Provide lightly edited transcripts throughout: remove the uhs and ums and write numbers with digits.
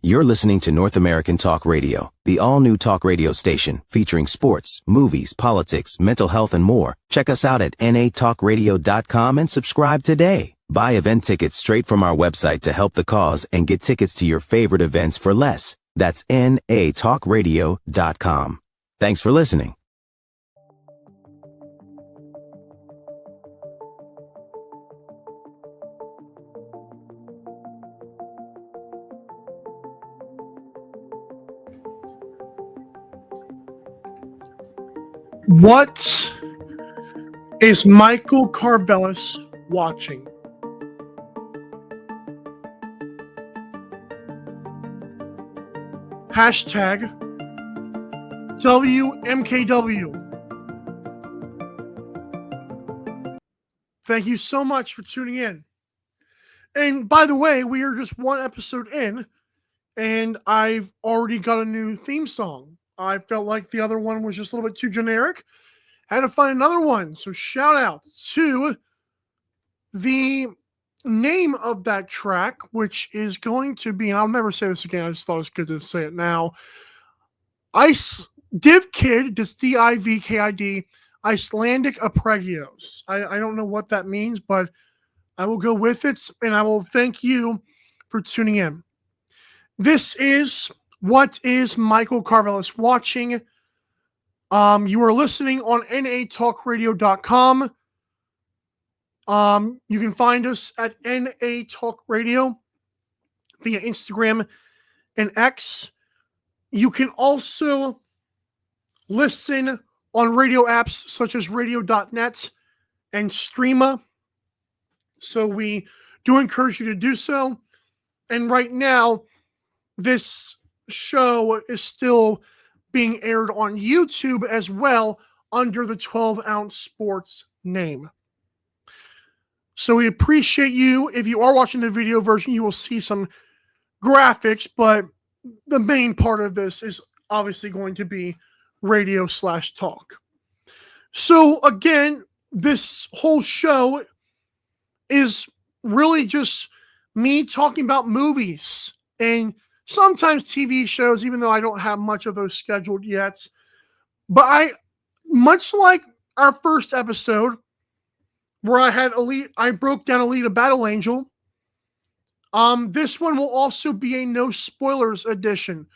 You're listening to North American Talk Radio, the all-new talk radio station featuring sports, movies, politics, mental health, and more. Check us out at natalkradio.com and subscribe today. Buy event tickets straight from our website to help the cause and get tickets to your favorite events for less. That's natalkradio.com. Thanks for listening. What is Michael Carvelis watching? Hashtag WMKW. Thank you so much for tuning in. And by the way, we are just one episode in, and I've already got a new theme song. I felt like the other one was just a little bit too generic. I had to find another one. So shout out to the name of that track, which is going to be, and I'll never say this again, I just thought it was good to say it now. Divkid, that's D-I-V-K-I-D, Icelandic Apregios. I don't know what that means, but I will go with it, and I will thank you for tuning in. This is What is Michael Carvelis watching? You are listening on natalkradio.com. You can find us at NA Talk Radio via Instagram and X. You can also listen on radio apps such as radio.net and Streama. So we do encourage you to do so. And right now, this show is still being aired on YouTube as well under the 12-ounce sports name. So we appreciate you. If you are watching the video version, you will see some graphics, but the main part of this is obviously going to be radio/talk. So again, this whole show is really just me talking about movies and sometimes TV shows, even though I don't have much of those scheduled yet. But much like our first episode, where I broke down Alita Battle Angel, this one will also be a no spoilers edition.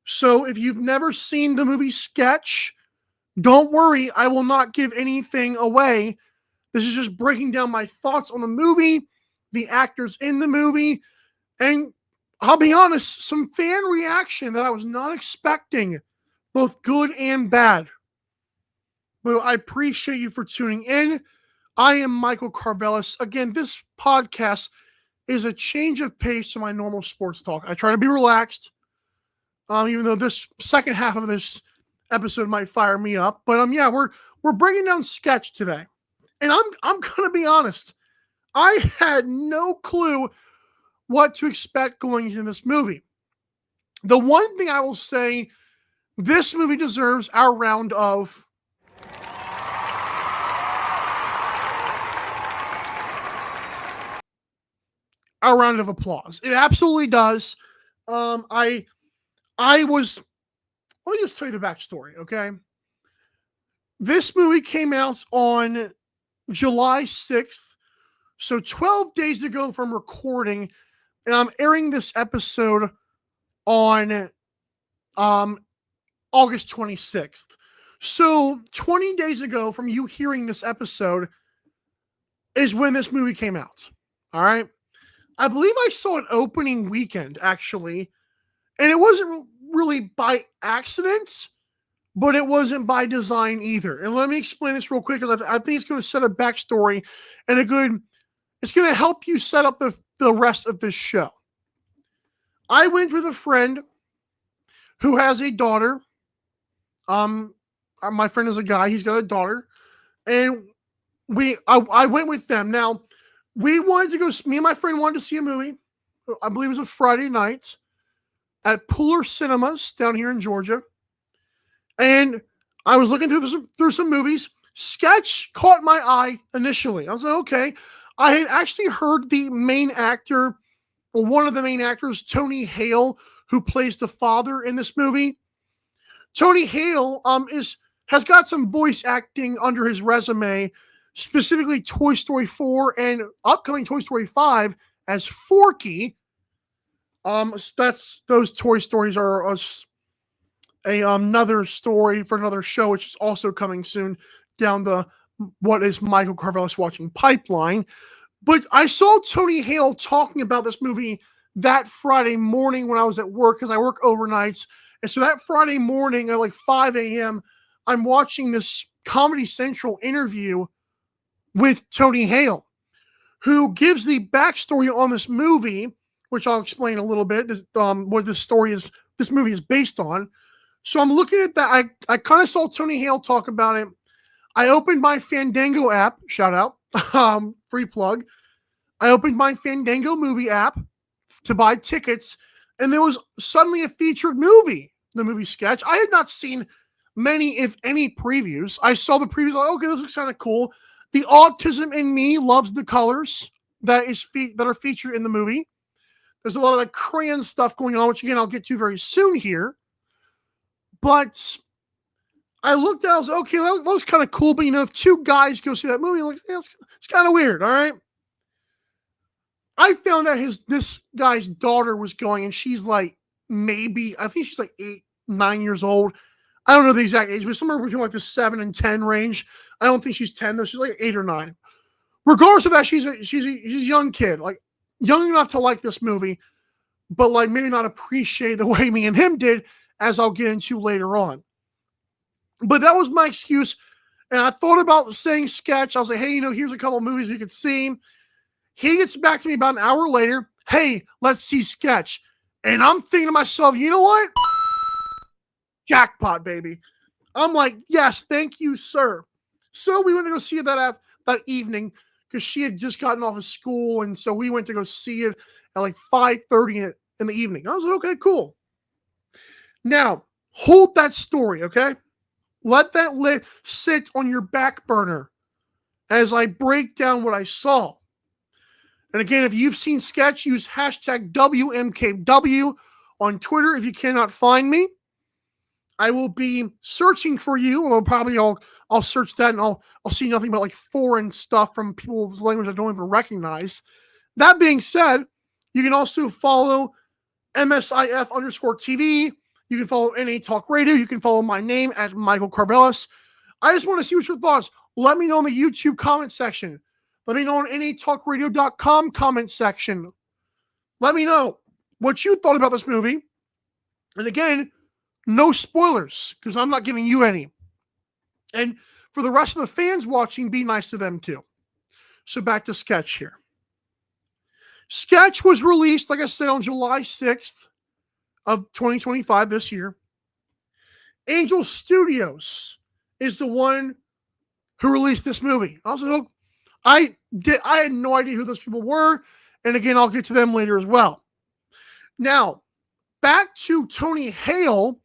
So if you've never seen the movie Sketch, don't worry, I will not give anything away. This is just breaking down my thoughts on the movie, the actors in the movie, and I'll be honest, some fan reaction that I was not expecting, both good and bad. But I appreciate you for tuning in. I am Michael Carvelis. Again, this podcast is a change of pace to my normal sports talk. I try to be relaxed, even though this second half of this episode might fire me up. But yeah, we're bringing down Sketch today, and I'm gonna be honest. I had no clue what to expect going into this movie. The one thing I will say, this movie deserves our round of applause. It absolutely does. Let me just tell you the backstory, okay? This movie came out on July 6th, so 12 days ago from recording, and I'm airing this episode on August 26th. So 20 days ago from you hearing this episode is when this movie came out. All right? I believe I saw it opening weekend, actually. And it wasn't really by accident, but it wasn't by design either. And let me explain this real quick, because I think it's going to set a backstory and it's going to help you set up the rest of this show. I went with a friend who has a daughter. My friend is a guy. He's got a daughter. And I went with them. Now, me and my friend wanted to see a movie. I believe it was a Friday night at Pooler Cinemas down here in Georgia. And I was looking through some movies. Sketch caught my eye initially. I was like, okay. I had actually heard the main actor, or one of the main actors, Tony Hale, who plays the father in this movie. Tony Hale has got some voice acting under his resume, specifically Toy Story 4 and upcoming Toy Story 5 as Forky. Those Toy Stories are another story for another show, which is also coming soon down the what is Michael Carvelis watching pipeline. But I saw Tony Hale talking about this movie that Friday morning when I was at work, because I work overnights. And so that Friday morning at like 5 a.m., I'm watching this Comedy Central interview with Tony Hale, who gives the backstory on this movie, which I'll explain a little bit, what this movie is based on. So I'm looking at that. I kind of saw Tony Hale talk about it. I opened my Fandango app, shout out, free plug. I opened my Fandango movie app to buy tickets, and there was suddenly a featured movie, the movie Sketch. I had not seen many, if any, previews. I saw the previews, like, okay, this looks kind of cool. The autism in me loves the colors that are featured in the movie. There's a lot of like crayon stuff going on, which again I'll get to very soon here. But I looked at it, I was like, okay, that looks kind of cool. But if two guys go see that movie, like, it's kind of weird, all right? I found out this guy's daughter was going, and she's like I think she's like 8, 9 years old. I don't know the exact age, but somewhere between like the 7 and 10 range. I don't think she's 10 though. She's like 8 or 9. Regardless of that, she's a young kid, like young enough to like this movie, but like maybe not appreciate the way me and him did, as I'll get into later on. But that was my excuse. And I thought about saying Sketch. I was like, hey, here's a couple of movies we could see. He gets back to me about an hour later. Hey, let's see Sketch. And I'm thinking to myself, you know what? Jackpot, baby. I'm like, yes, thank you, sir. So we went to go see it that evening, because she had just gotten off of school. And so we went to go see it at like 5:30 in the evening. I was like, okay, cool. Now, hold that story, okay? Let that sit on your back burner as I break down what I saw. And again, if you've seen Sketch, use hashtag WMKW on Twitter if you cannot find me. I will be searching for you. I'll search that, and I'll see nothing but like foreign stuff from people's language I don't even recognize. That being said, you can also follow MSIF_TV. You can follow NA Talk Radio. You can follow my name at Michael Carvelis. I just want to see what your thoughts. Let me know in the YouTube comment section. Let me know on NATalkRadio.com comment section. Let me know what you thought about this movie. And again, no spoilers, because I'm not giving you any. And for the rest of the fans watching, be nice to them too. So back to Sketch here. Sketch was released, like I said, on July 6th of 2025, this year. Angel Studios is the one who released this movie. I was like, I had no idea who those people were. And again, I'll get to them later as well. Now, back to Tony Hale,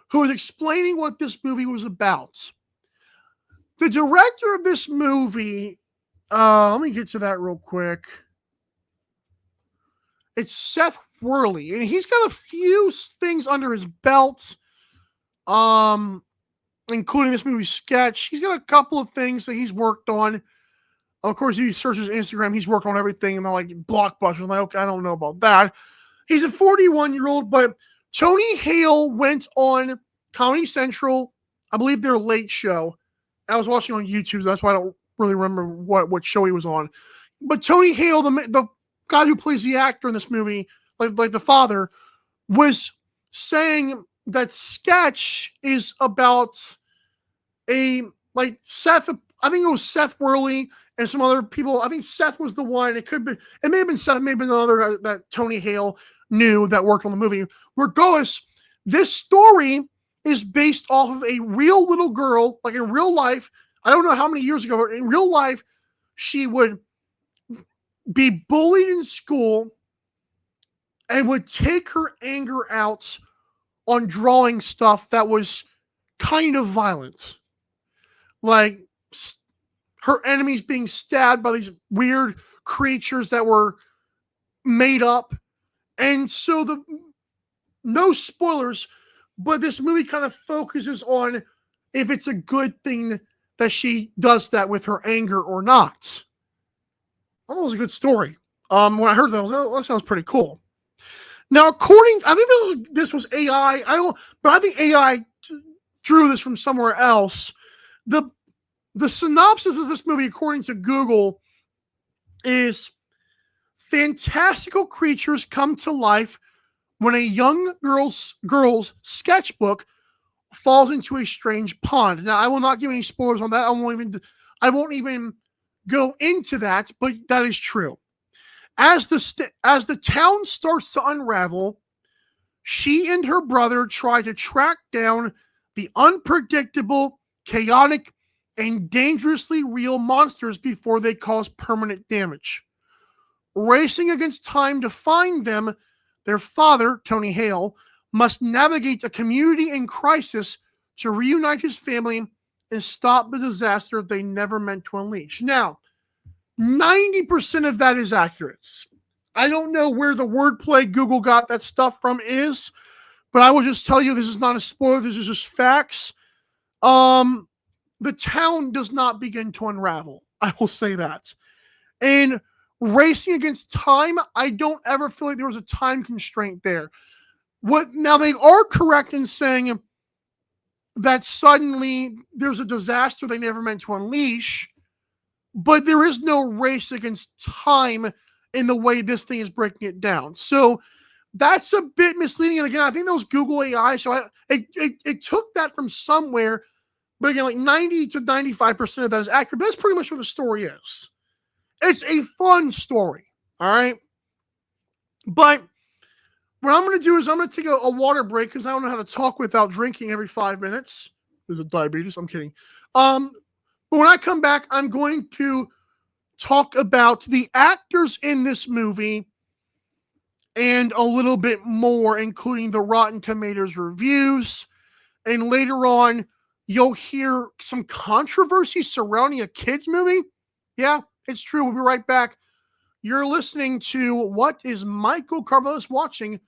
who was explaining what this movie was about. The director of this movie, let me get to that real quick. It's Seth Worley, and he's got a few things under his belt, including this movie Sketch. He's got a couple of things that he's worked on. Of course, if you search his Instagram, he's worked on everything, and they're like blockbusters. I'm like, okay, I don't know about that. He's a 41-year-old, but Tony Hale went on Comedy Central, I believe their late show. I was watching on YouTube, so that's why I don't really remember what show he was on. But Tony Hale, the guy who plays the actor in this movie, like the father, was saying that Sketch is about Seth. I think it was Seth Worley and some other people. I think Seth was the one. It may have been Seth, maybe the other that Tony Hale knew that worked on the movie. Regardless, this story is based off of a real little girl, like in real life. I don't know how many years ago, but in real life, she would be bullied in school and would take her anger out on drawing stuff that was kind of violent. Like her enemies being stabbed by these weird creatures that were made up. And so no spoilers, but this movie kind of focuses on if it's a good thing that she does that with her anger or not. That was a good story. When I heard that, that sounds pretty cool. Now, I think this was AI. But I think AI drew this from somewhere else. The synopsis of this movie, according to Google, is fantastical creatures come to life when a young girl's sketchbook falls into a strange pond. Now, I will not give any spoilers on that. I won't even go into that, but that is true. As the town starts to unravel, she and her brother try to track down the unpredictable, chaotic, and dangerously real monsters before they cause permanent damage. Racing against time to find them, their father, Tony Hale, must navigate a community in crisis to reunite his family and stop the disaster they never meant to unleash. Now, 90% of that is accurate. I don't know where the wordplay Google got that stuff from is, but I will just tell you this is not a spoiler. This is just facts. The town does not begin to unravel. I will say that. And racing against time, I don't ever feel like there was a time constraint there. Now they are correct in saying that suddenly there's a disaster they never meant to unleash, but there is no race against time in the way this thing is breaking it down. So that's a bit misleading. And again, I think that was Google AI. So it took that from somewhere. But again, like 90 to 95% of that is accurate. But that's pretty much what the story is. It's a fun story. All right. But what I'm going to do is I'm going to take a water break because I don't know how to talk without drinking every 5 minutes. There's a diabetes. I'm kidding. But when I come back, I'm going to talk about the actors in this movie and a little bit more, including the Rotten Tomatoes reviews. And later on, you'll hear some controversy surrounding a kids movie. Yeah, it's true. We'll be right back. You're listening to What is Michael Carvelis Watching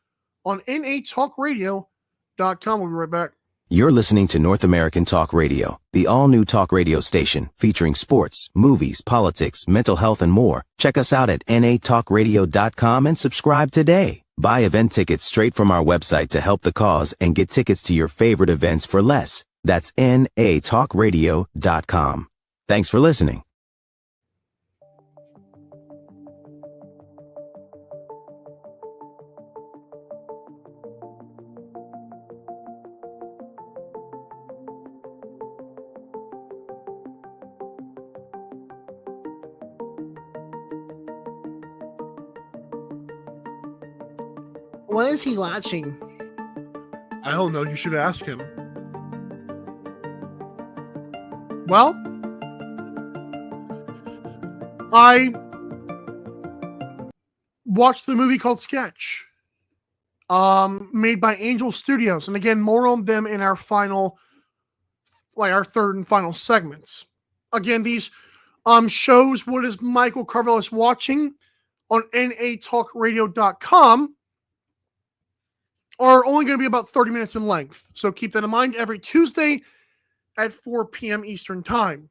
on natalkradio.com. We'll be right back. You're listening to North American Talk Radio, the all-new talk radio station featuring sports, movies, politics, mental health, and more. Check us out at natalkradio.com and subscribe today. Buy event tickets straight from our website to help the cause and get tickets to your favorite events for less. That's natalkradio.com. Thanks for listening. What is he watching? I don't know. You should ask him. Well, I watched the movie called Sketch, made by Angel Studios. And again, more on them in our our third and final segments. Again, these shows What is Michael Carvelis Watching on natalkradio.com are only going to be about 30 minutes in length. So keep that in mind. Every Tuesday at 4 p.m. Eastern Time.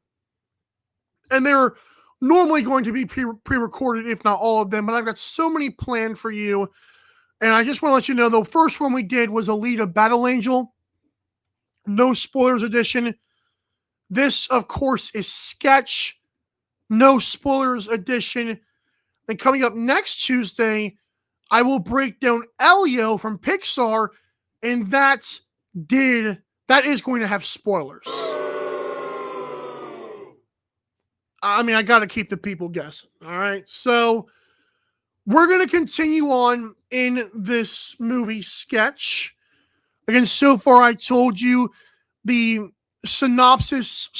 And they're normally going to be pre-recorded, if not all of them, but I've got so many planned for you. And I just want to let you know, the first one we did was Alita Battle Angel. No spoilers edition. This, of course, is Sketch. No spoilers edition. Then coming up next Tuesday, I will break down Elio from Pixar, and that is going to have spoilers. I mean, I got to keep the people guessing. All right. So we're going to continue on in this movie Sketch. Again, so far I told you the synopsis /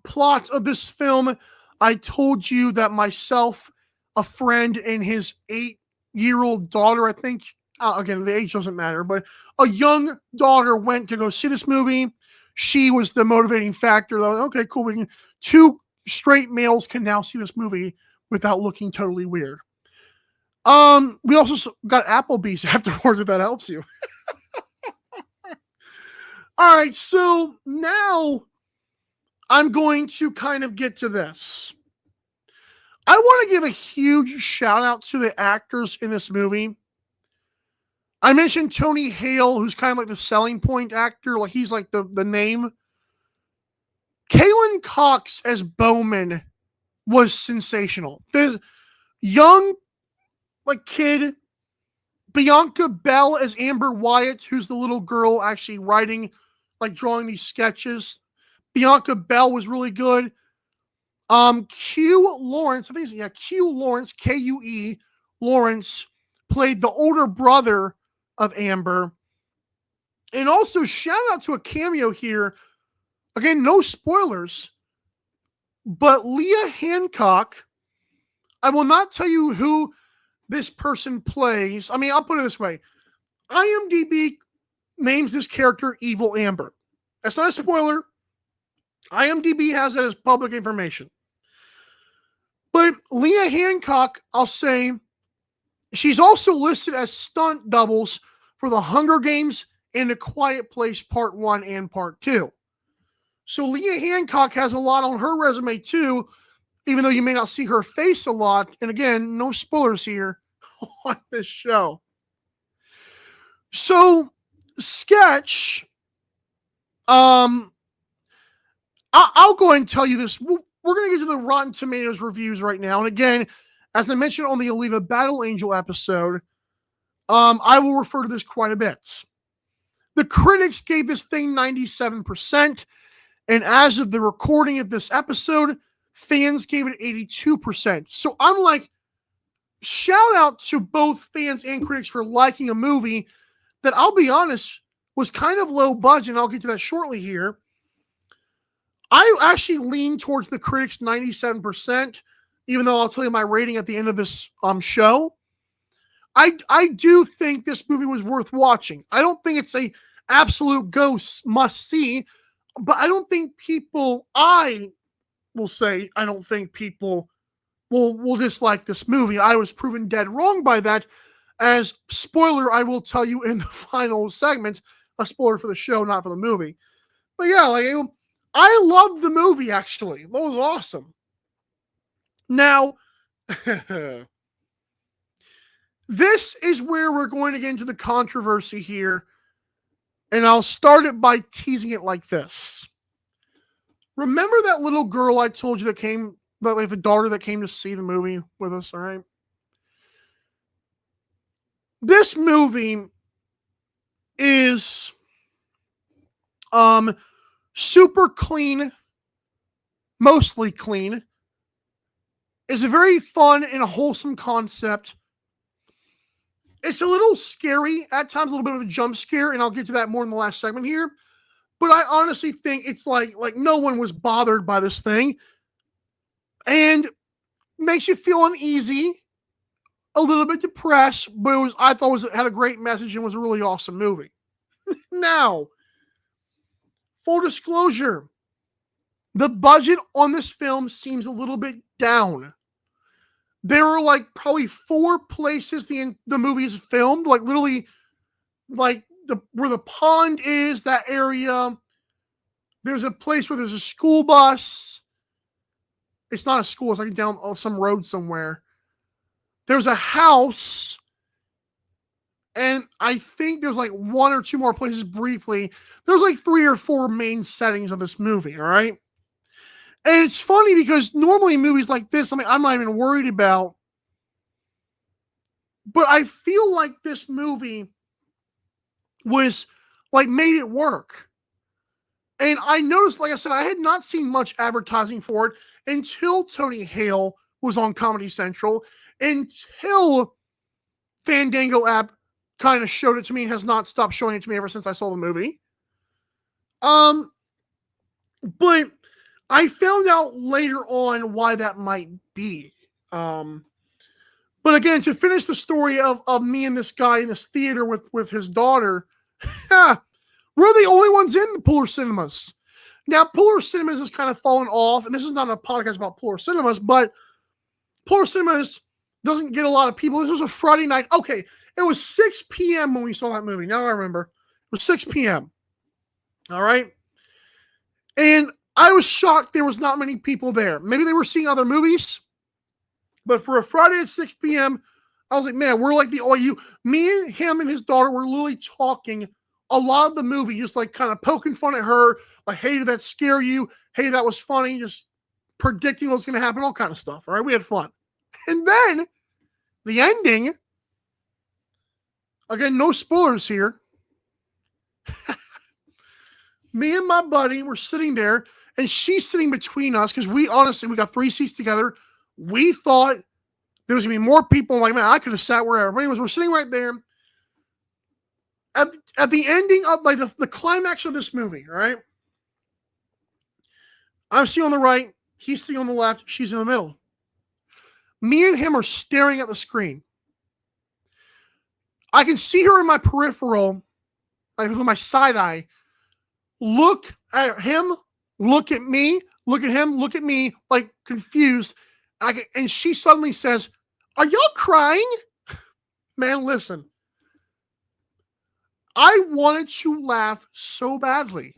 plot of this film. I told you that myself, a friend, and his 8-year-old daughter, I think, again, the age doesn't matter, but a young daughter went to go see this movie. She was the motivating factor. Okay, cool. Two straight males can now see this movie without looking totally weird. We also got Applebee's afterwards, if that helps you. All right, so now I'm going to kind of get to this. I want to give a huge shout out to the actors in this movie. I mentioned Tony Hale, who's kind of like the selling point actor. Like he's like the name. Kalen Cox as Bowman was sensational. The young like kid, Bianca Bell as Amber Wyatt, who's the little girl actually writing, like drawing these sketches. Bianca Bell was really good. Q Lawrence, I think Q Lawrence, Kue Lawrence played the older brother of Amber. And also shout out to a cameo here. Again, no spoilers, but Leah Hancock. I will not tell you who this person plays. I mean, I'll put it this way. IMDb names this character Evil Amber. That's not a spoiler. IMDb has that as public information. But Leah Hancock, I'll say, she's also listed as stunt doubles for The Hunger Games and A Quiet Place Part 1 and Part 2. So Leah Hancock has a lot on her resume too, even though you may not see her face a lot. And again, no spoilers here on this show. So, Sketch, I'll go ahead and tell you this. We're going to get to the Rotten Tomatoes reviews right now. And again, as I mentioned on the Alita Battle Angel episode, I will refer to this quite a bit. The critics gave this thing 97%. And as of the recording of this episode, fans gave it 82%. So I'm like, shout out to both fans and critics for liking a movie that, I'll be honest, was kind of low budget. And I'll get to that shortly here. I actually lean towards the critics 97%, even though I'll tell you my rating at the end of this show. I do think this movie was worth watching. I don't think it's a absolute must see, but I don't think people, I will say, I don't think people will dislike this movie. I was proven dead wrong by that. As spoiler, I will tell you in the final segment, a spoiler for the show, not for the movie. But yeah, like I loved the movie, actually. That was awesome. Now, this is where we're going to get into the controversy here. And I'll start it by teasing it like this. Remember that little girl I told you that came, like the daughter that came to see the movie with us, all right? This movie is super clean, mostly clean. It's a very fun and wholesome concept. It's a little scary at times, a little bit of a jump scare, and I'll get to that more in the last segment here. But I honestly think it's like no one was bothered by this thing, and makes you feel uneasy, a little bit depressed. But I thought it had a great message and was a really awesome movie. Now, full disclosure, the budget on this film seems a little bit down. There are like probably 4 places the movie is filmed, like literally, like where the pond is, that area. There's a place where there's a school bus. It's not a school, it's like down some road somewhere. There's a house. And I think there's like 1 or 2 more places briefly. There's like 3 or 4 main settings of this movie, all right? And it's funny because normally movies like this, I mean, I'm not even worried about. But I feel like this movie was like made it work. And I noticed, like I said, I had not seen much advertising for it until Tony Hale was on Comedy Central, until Fandango app kind of showed it to me and has not stopped showing it to me ever since I saw the movie. But I found out later on why that might be. But again, to finish the story of me and this guy in this theater with his daughter, we're the only ones in the Puller Cinemas. Now, Puller Cinemas has kind of fallen off, and this is not a podcast about Puller Cinemas, but Puller Cinemas doesn't get a lot of people. This was a Friday night. Okay, it was 6 p.m. when we saw that movie. Now I remember. It was 6 p.m. All right. And I was shocked there was not many people there. Maybe they were seeing other movies, but for a Friday at 6 p.m., I was like, man, we're like the OU. Me and him and his daughter were literally talking a lot of the movie, just like kind of poking fun at her, like, hey, did that scare you? Hey, that was funny. Just predicting what's going to happen, all kind of stuff. All right, we had fun. And then the ending, again, no spoilers here. Me and my buddy were sitting there, and she's sitting between us because we got 3 seats together. We thought there was going to be more people. I'm like, man, I could have sat where everybody was. We're sitting right there. At the ending of like the climax of this movie, right? I'm sitting on the right, he's sitting on the left, she's in the middle. Me and him are staring at the screen. I can see her in my peripheral, like with my side eye, look at him, look at me, look at him, look at me, like confused. And she suddenly says, "Are y'all crying?" Man, listen. I wanted to laugh so badly.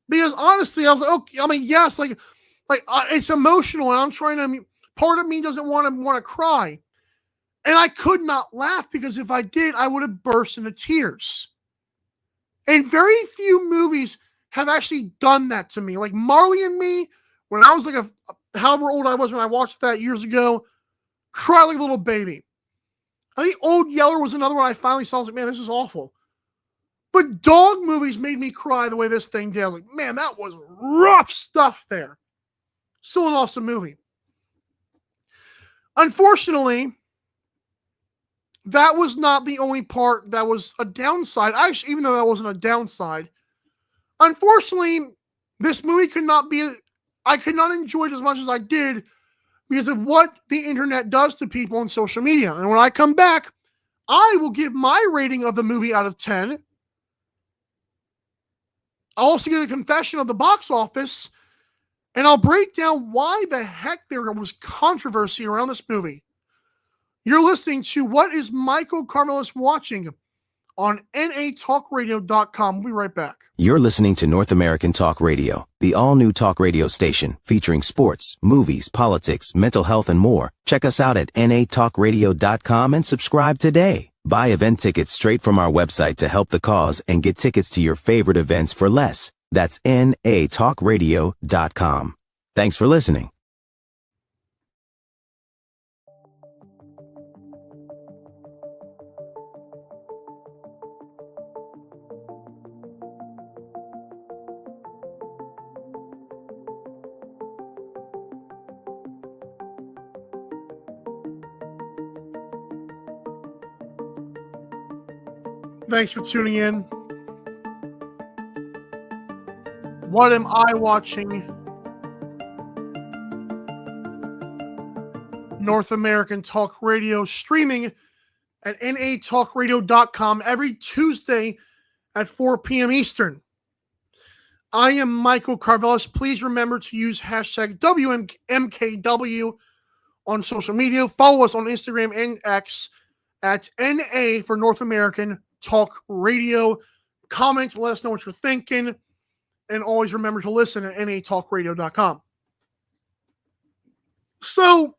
Because honestly, I was like, okay, I mean, yes, it's emotional, and I'm trying to. I mean, part of me doesn't want to cry, and I could not laugh because if I did, I would have burst into tears. And very few movies have actually done that to me. Like Marley and Me, when I was like however old I was when I watched that years ago, cried like a little baby. I think Old Yeller was another one I finally saw. I was like, man, this is awful. But dog movies made me cry the way this thing did. I was like, man, that was rough stuff there. Still an awesome movie. Unfortunately, that was not the only part that was a downside. Actually, even though that wasn't a downside, unfortunately, this movie I could not enjoy it as much as I did because of what the internet does to people on social media. And when I come back, I will give my rating of the movie out of 10. I'll also give a confession of the box office, and I'll break down why the heck there was controversy around this movie. You're listening to What is Michael Carmelis Watching on natalkradio.com. We'll be right back. You're listening to North American Talk Radio, the all-new talk radio station featuring sports, movies, politics, mental health, and more. Check us out at natalkradio.com and subscribe today. Buy event tickets straight from our website to help the cause and get tickets to your favorite events for less. That's natalkradio.com. Thanks for listening. Thanks for tuning in. What am I watching? North American Talk Radio, streaming at natalkradio.com every Tuesday at 4 p.m. Eastern. I am Michael Carvelis. Please remember to use hashtag WMKW on social media. Follow us on Instagram and X at NA for North American Talk Radio. Comment, let us know what you're thinking. And always remember to listen at natalkradio.com. So,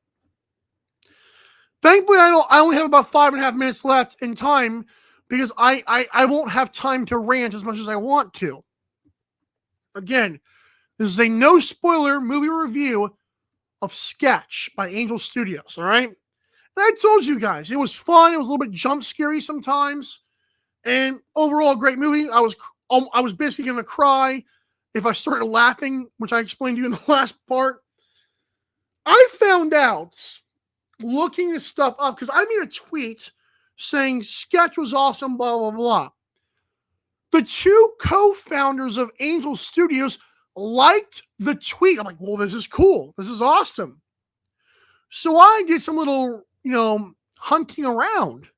thankfully, I only have about 5.5 minutes left in time because I won't have time to rant as much as I want to. Again, this is a no-spoiler movie review of Sketch by Angel Studios, all right? And I told you guys, it was fun. It was a little bit jump scary sometimes. And overall, great movie. I was basically going to cry if I started laughing, which I explained to you in the last part. I found out, looking this stuff up, because I made a tweet saying Sketch was awesome, blah, blah, blah. The two co-founders of Angel Studios liked the tweet. I'm like, well, this is cool. This is awesome. So I did some little, hunting around.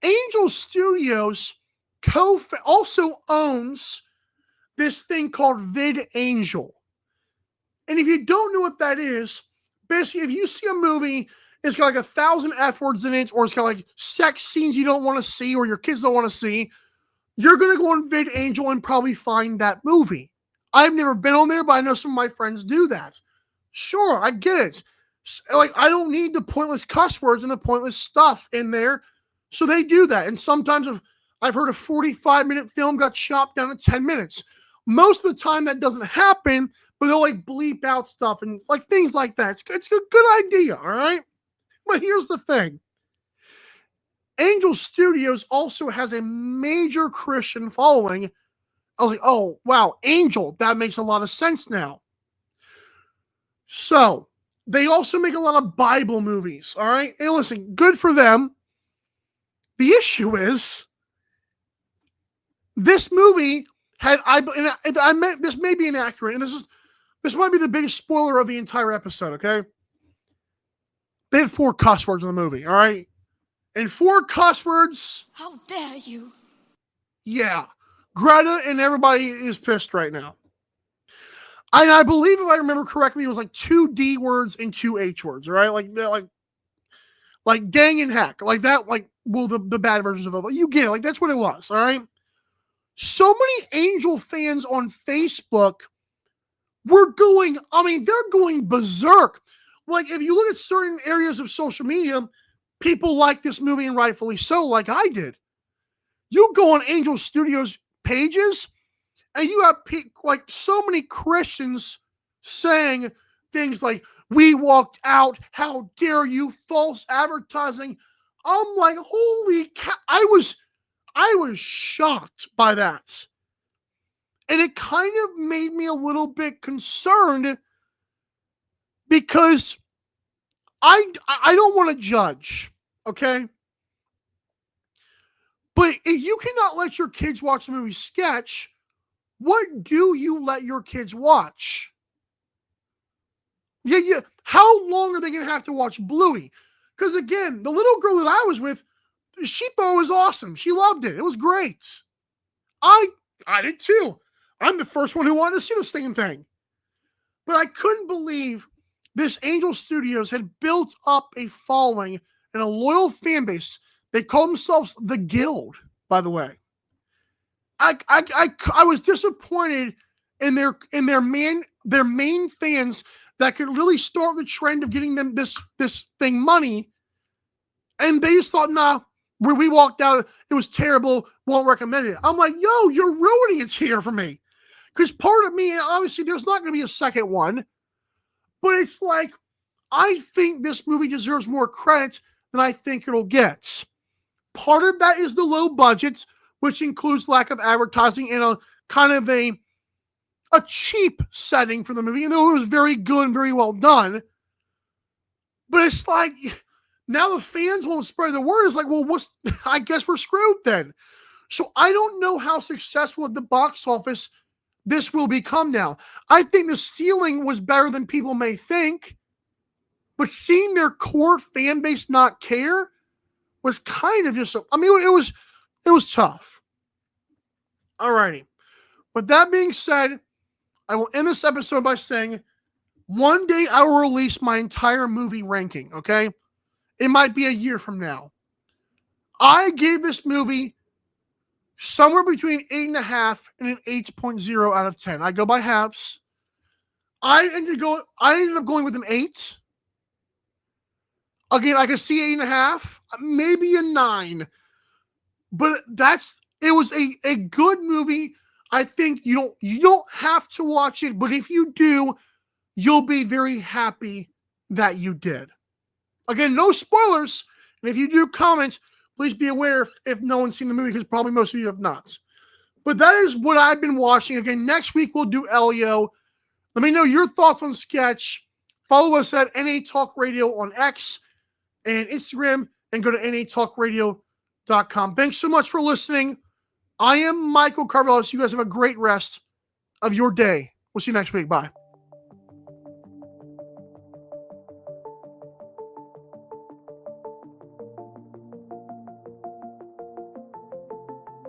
Angel Studios also owns this thing called VidAngel. And if you don't know what that is, basically, if you see a movie, it's got like 1,000 F words in it, or it's got like sex scenes you don't want to see, or your kids don't want to see, you're going to go on VidAngel and probably find that movie. I've never been on there, but I know some of my friends do that. Sure, I get it. Like, I don't need the pointless cuss words and the pointless stuff in there. So they do that. And sometimes I've heard a 45-minute film got chopped down to 10 minutes. Most of the time that doesn't happen, but they'll like bleep out stuff and like things like that. It's a good idea, all right? But here's the thing. Angel Studios also has a major Christian following. I was like, oh, wow, Angel. That makes a lot of sense now. So, they also make a lot of Bible movies, all right? And listen, good for them. The issue is, this movie had, this may be inaccurate, and this might be the biggest spoiler of the entire episode, okay? They had 4 cuss words in the movie, all right? And 4 cuss words. How dare you? Yeah. Greta and everybody is pissed right now. And I believe, if I remember correctly, it was like 2 D words and 2 H words, right? Like gang and heck. Like that, like, well, the bad versions of it. You get it. Like, that's what it was, all right? So many Angel fans on Facebook were going, they're going berserk. Like, if you look at certain areas of social media, people like this movie, and rightfully so, like I did. You go on Angel Studios pages, and you have like so many Christians saying things like, "We walked out, how dare you, false advertising." I'm like, holy cow. I was shocked by that. And it kind of made me a little bit concerned, because I don't want to judge, okay? But if you cannot let your kids watch the movie Sketch, what do you let your kids watch? Yeah. How long are they going to have to watch Bluey? Because again, the little girl that I was with, she thought it was awesome. She loved it. It was great. I did too. I'm the first one who wanted to see this thing. But I couldn't believe this Angel Studios had built up a following and a loyal fan base. They call themselves the Guild, by the way. I was disappointed in their main fans that could really start the trend of getting them this thing money, and they just thought, nah, where we walked out, it was terrible, won't recommend it. I'm like, yo, you're ruining it here for me, because part of me, obviously, there's not going to be a second one, but it's like, I think this movie deserves more credit than I think it'll get. Part of that is the low budgets, which includes lack of advertising and a kind of a cheap setting for the movie, even though it was very good and very well done. But it's like, now the fans won't spread the word. It's like, well, I guess we're screwed then. So I don't know how successful at the box office this will become now. I think the ceiling was better than people may think, but seeing their core fan base not care was kind of just, it was tough. Alrighty. With that being said, I will end this episode by saying, one day I will release my entire movie ranking, okay? It might be a year from now. I gave this movie somewhere between 8.5 and an 8.0 out of 10. I go by halves. I ended up going with an 8. Again, I could see 8.5, maybe a 9. But it was a good movie. I think you don't have to watch it, but if you do, you'll be very happy that you did. Again, no spoilers. And if you do comment, please be aware if no one's seen the movie, because probably most of you have not. But that is what I've been watching. Again, next week we'll do Elio. Let me know your thoughts on Sketch. Follow us at NA Talk Radio on X and Instagram, and go to natalkradio.com. Thanks so much for listening. I am Michael Carvelis. You guys have a great rest of your day. We'll see you next week. Bye.